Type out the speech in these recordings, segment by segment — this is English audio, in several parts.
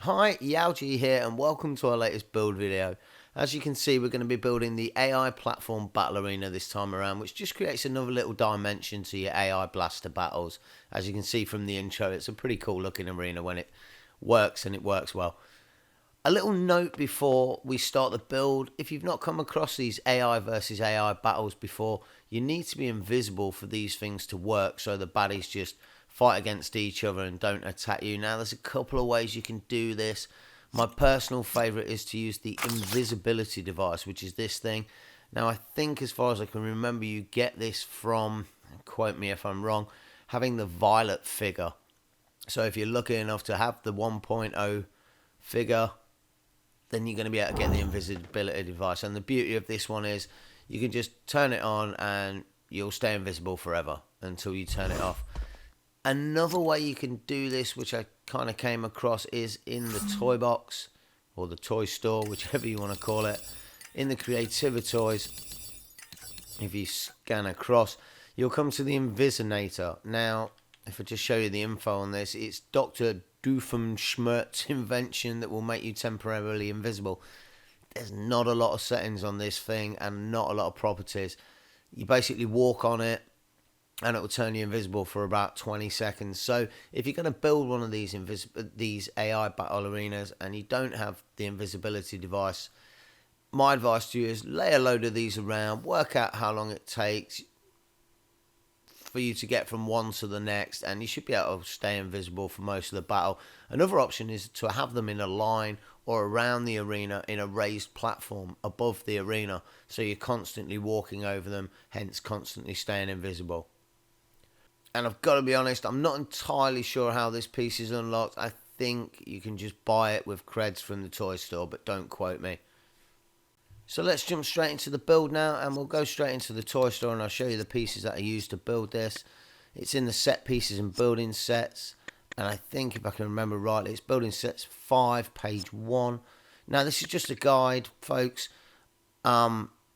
Hi, Yauji here and welcome to our latest build video. As you can see, we're going to be building the AI platform battle arena this time around, which just creates another little dimension to your AI blaster battles. As you can see from the intro, it's a pretty cool looking arena when it works, and it works well. A little note before we start the build: if you've not come across these AI versus AI battles before, you need to be invisible for these things to work, so the baddies just fight against each other and don't attack you. Now, there's a couple of ways you can do this. My personal favourite is to use the Invisibility device, which is this thing. Now, I think, as far as I can remember, you get this from, quote me if I'm wrong, having the Violet figure. So if you're lucky enough to have the 1.0 figure, then you're going to be able to get the Invisibility device. And the beauty of this one is you can just turn it on and you'll stay invisible forever until you turn it off. Another way you can do this, which I kind of came across, is in the toy box or the toy store, whichever you want to call it. In the Creativa toys, if you scan across, you'll come to the Invisinator. Now, if I just show you the info on this, it's Dr. Doofenshmirtz's invention that will make you temporarily invisible. There's not a lot of settings on this thing and not a lot of properties. You basically walk on it and it will turn you invisible for about 20 seconds. So if you're going to build one of these AI battle arenas and you don't have the invisibility device, my advice to you is lay a load of these around, work out how long it takes for you to get from one to the next, and you should be able to stay invisible for most of the battle. Another option is to have them in a line or around the arena in a raised platform above the arena, so you're constantly walking over them, hence constantly staying invisible. And I've got to be honest, I'm not entirely sure how this piece is unlocked. I think you can just buy it with creds from the toy store, but don't quote me. So let's jump straight into the build now, and we'll go straight into the toy store and I'll show you the pieces that I used to build this. It's in the set pieces and building sets, and I think, if I can remember rightly, it's building sets 5, page 1. Now, this is just a guide, folks.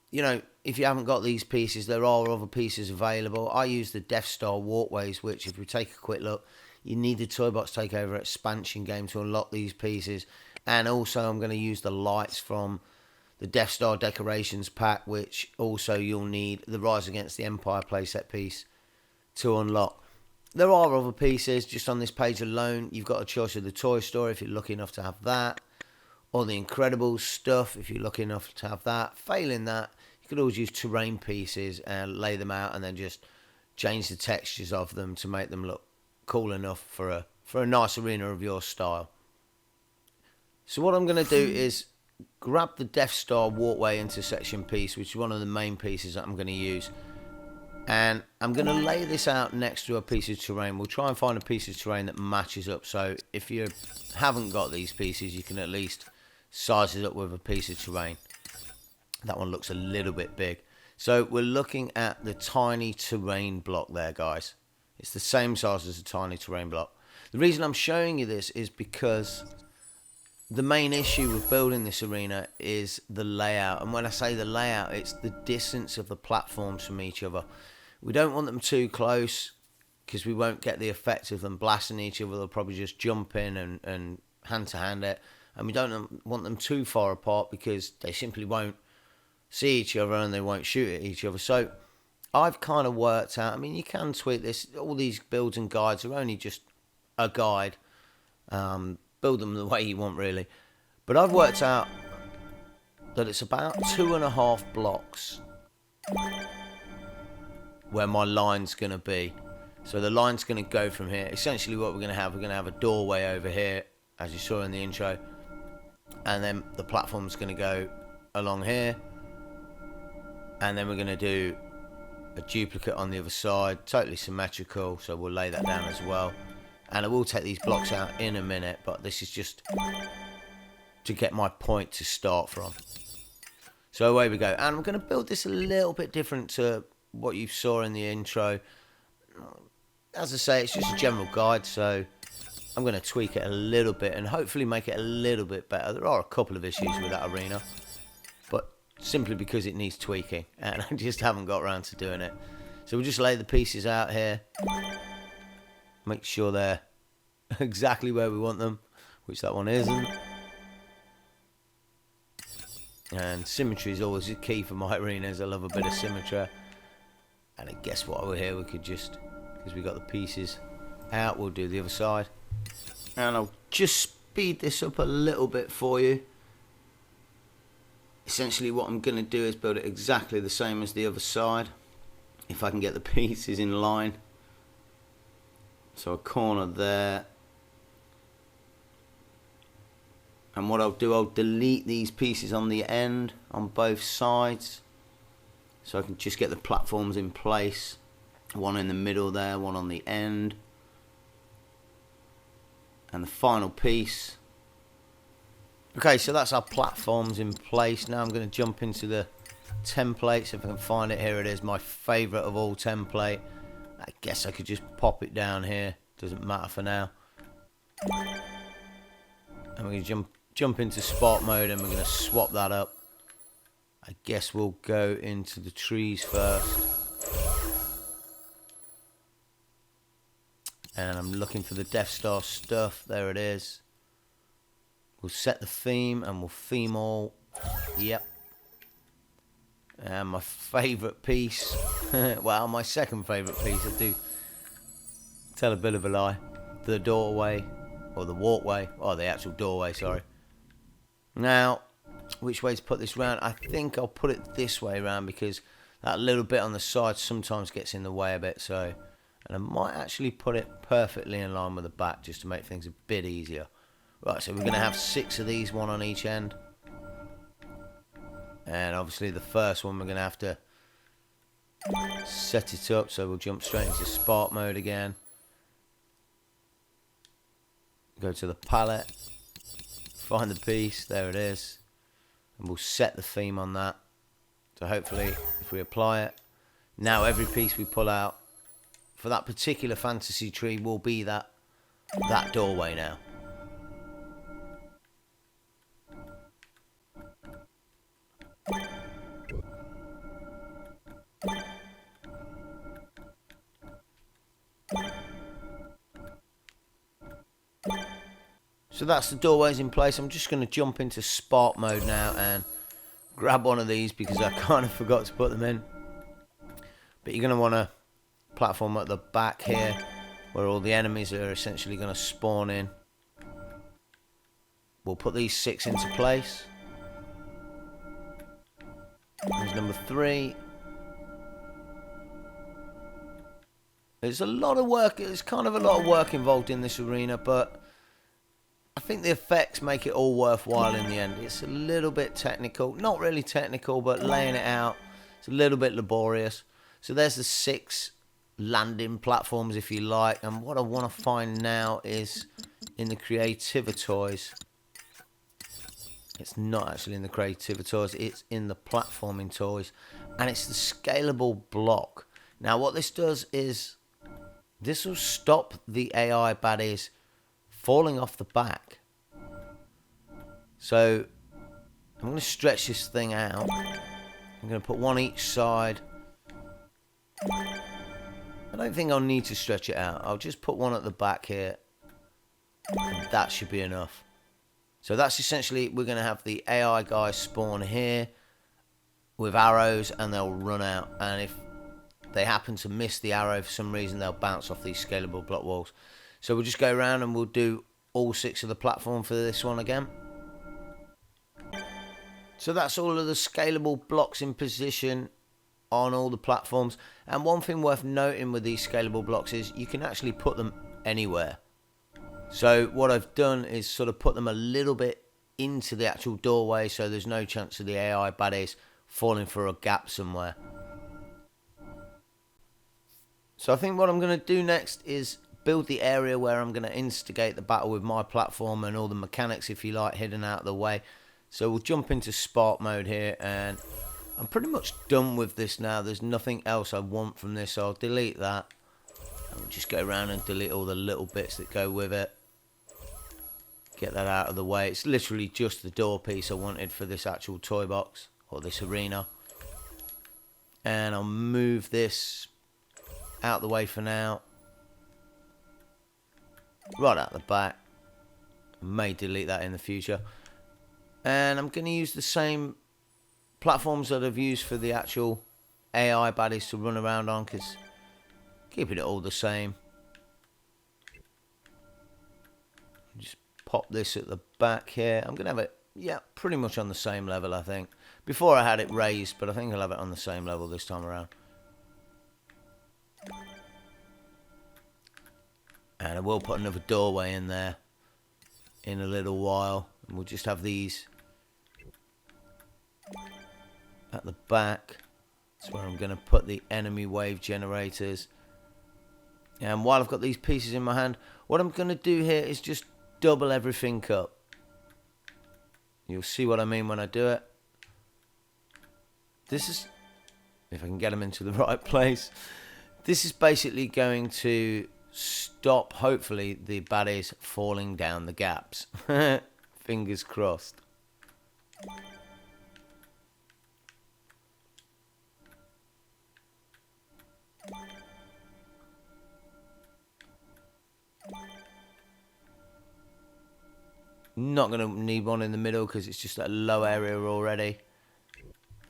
You know, if you haven't got these pieces, there are other pieces available. I use the Death Star walkways, which, if we take a quick look, you need the Toy Box Takeover expansion game to unlock these pieces. And also, I'm going to use the lights from the Death Star decorations pack, which also you'll need the Rise Against the Empire playset piece to unlock. There are other pieces just on this page alone. You've got a choice of the toy store if you're lucky enough to have that, or the Incredibles stuff if you're lucky enough to have that. Failing that, you could always use terrain pieces and lay them out and then just change the textures of them to make them look cool enough for a nice arena of your style. So what I'm going to do is grab the Death Star walkway intersection piece, which is one of the main pieces that I'm going to use, and I'm going to lay this out next to a piece of terrain. We'll try and find a piece of terrain that matches up, so if you haven't got these pieces, you can at least size it up with a piece of terrain. That one looks a little bit big. So we're looking at the tiny terrain block there, guys. It's the same size as a tiny terrain block. The reason I'm showing you this is because the main issue with building this arena is the layout. And when I say the layout, it's the distance of the platforms from each other. We don't want them too close because we won't get the effect of them blasting each other. They'll probably just jump in and hand-to-hand it. And we don't want them too far apart because they simply won't see each other and they won't shoot at each other. So I've kind of worked out, I mean, you can tweak this. All these builds and guides are only just a guide. Build them the way you want, really. But I've worked out that it's about 2.5 blocks where my line's going to be. So the line's going to go from here. Essentially what we're going to have a doorway over here, as you saw in the intro. And then the platform's going to go along here. And then we're going to do a duplicate on the other side, totally symmetrical, so we'll lay that down as well. And I will take these blocks out in a minute, but this is just to get my point to start from. So away we go. And I'm going to build this a little bit different to what you saw in the intro. As I say, it's just a general guide, so I'm going to tweak it a little bit and hopefully make it a little bit better. There are a couple of issues with that arena, but simply because it needs tweaking, and I just haven't got around to doing it. So we'll just lay the pieces out here, make sure they're exactly where we want them. which that one isn't. And symmetry is always the key for my arenas. I love a bit of symmetry. And I guess what over here we could just, because we got the pieces out, we'll do the other side. And I'll just speed this up a little bit for you. Essentially what I'm going to do is build it exactly the same as the other side, if I can get the pieces in line. So a corner there. And what I'll do, I'll delete these pieces on the end, on both sides, so I can just get the platforms in place. One in the middle there, one on the end. And the final piece. Okay, so that's our platforms in place. Now I'm going to jump into the templates. If I can find it, here it is, my favourite of all template. I guess I could just pop it down here. Doesn't matter for now. And we're going to jump into spot mode, and we're going to swap that up. I guess we'll go into the trees first. And I'm looking for the Death Star stuff. There it is. We'll set the theme, and we'll theme all. Yep. And my favourite piece. Well, my second favourite piece. I do tell a bit of a lie. The doorway. Or the walkway. Or the actual doorway, sorry. Now, which way to put this round? I think I'll put it this way around, because that little bit on the side sometimes gets in the way a bit. So, and I might actually put it perfectly in line with the back, just to make things a bit easier. Right, so we're going to have 6 of these, one on each end. And obviously the first one we're going to have to set it up. So we'll jump straight into spark mode again. Go to the palette. Find the piece, there it is, and we'll set the theme on that. So hopefully, if we apply it, now every piece we pull out for that particular fantasy tree will be that doorway now. So that's the doorways in place. I'm just going to jump into spark mode now and grab one of these, because I kind of forgot to put them in. But you're going to want a platform at the back here, where all the enemies are essentially going to spawn in. We'll put these 6 into place. There's number 3. There's a lot of work. There's kind of a lot of work involved in this arena, but I think the effects make it all worthwhile in the end. It's a little bit technical. Not really technical, but laying it out, it's a little bit laborious. So there's the 6 landing platforms, if you like. And what I want to find now is in the Creativitoys. It's not actually in the Creativitoys. It's in the platforming toys. And it's the scalable block. Now what this does is, this will stop the AI baddies falling off the back. So I'm going to stretch this thing out. I'm going to put one each side. I don't think I'll need to stretch it out. I'll just put one at the back here, and that should be enough. So that's essentially, we're going to have the AI guys spawn here with arrows, and they'll run out. And if they happen to miss the arrow for some reason, they'll bounce off these scalable block walls. So we'll just go around and we'll do all 6 of the platform for this one again. So that's all of the scalable blocks in position on all the platforms. And one thing worth noting with these scalable blocks is you can actually put them anywhere. So what I've done is sort of put them a little bit into the actual doorway, so there's no chance of the AI baddies falling for a gap somewhere. So I think what I'm going to do next is build the area where I'm going to instigate the battle with my platform and all the mechanics, if you like, hidden out of the way. So we'll jump into spark mode here, and I'm pretty much done with this now. There's nothing else I want from this, so I'll delete that. And we'll just go around and delete all the little bits that go with it. Get that out of the way. It's literally just the door piece I wanted for this actual toy box, or this arena. And I'll move this out the way for now. Right out the back. I may delete that in the future. And I'm going to use the same platforms that I've used for the actual AI baddies to run around on, because keeping it all the same. Just pop this at the back here. I'm going to have it, yeah, pretty much on the same level, I think. Before I had it raised, but I think I'll have it on the same level this time around. And I will put another doorway in there in a little while. And we'll just have these at the back. That's where I'm going to put the enemy wave generators. And while I've got these pieces in my hand, what I'm going to do here is just double everything up. You'll see what I mean when I do it. This is, if I can get them into the right place, this is basically going to stop, hopefully, the baddies falling down the gaps. Fingers crossed. Not going to need one in the middle because it's just a low area already.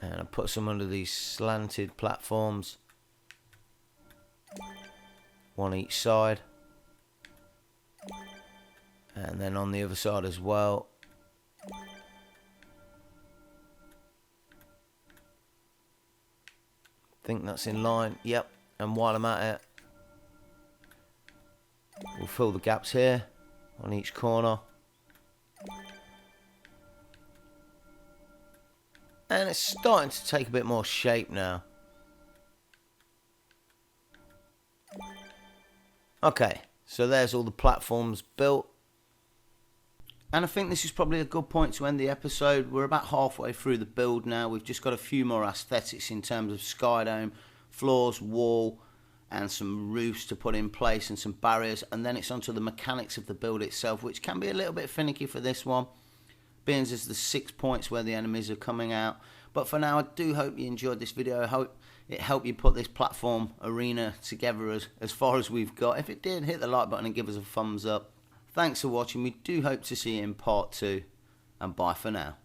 And I put some under these slanted platforms. One each side. And then on the other side as well. Think that's in line. Yep. And while I'm at it, we'll fill the gaps here on each corner. And it's starting to take a bit more shape now. Okay, so there's all the platforms built. And I think this is probably a good point to end the episode. We're about halfway through the build now. We've just got a few more aesthetics in terms of sky dome, floors, wall, and some roofs to put in place and some barriers. And then it's onto the mechanics of the build itself, which can be a little bit finicky for this one, being as the 6 points where the enemies are coming out. But for now, I do hope you enjoyed this video. I hope it helped you put this platform arena together as far as we've got. If it did, hit the like button and give us a thumbs up. Thanks for watching. We do hope to see you in part 2. And bye for now.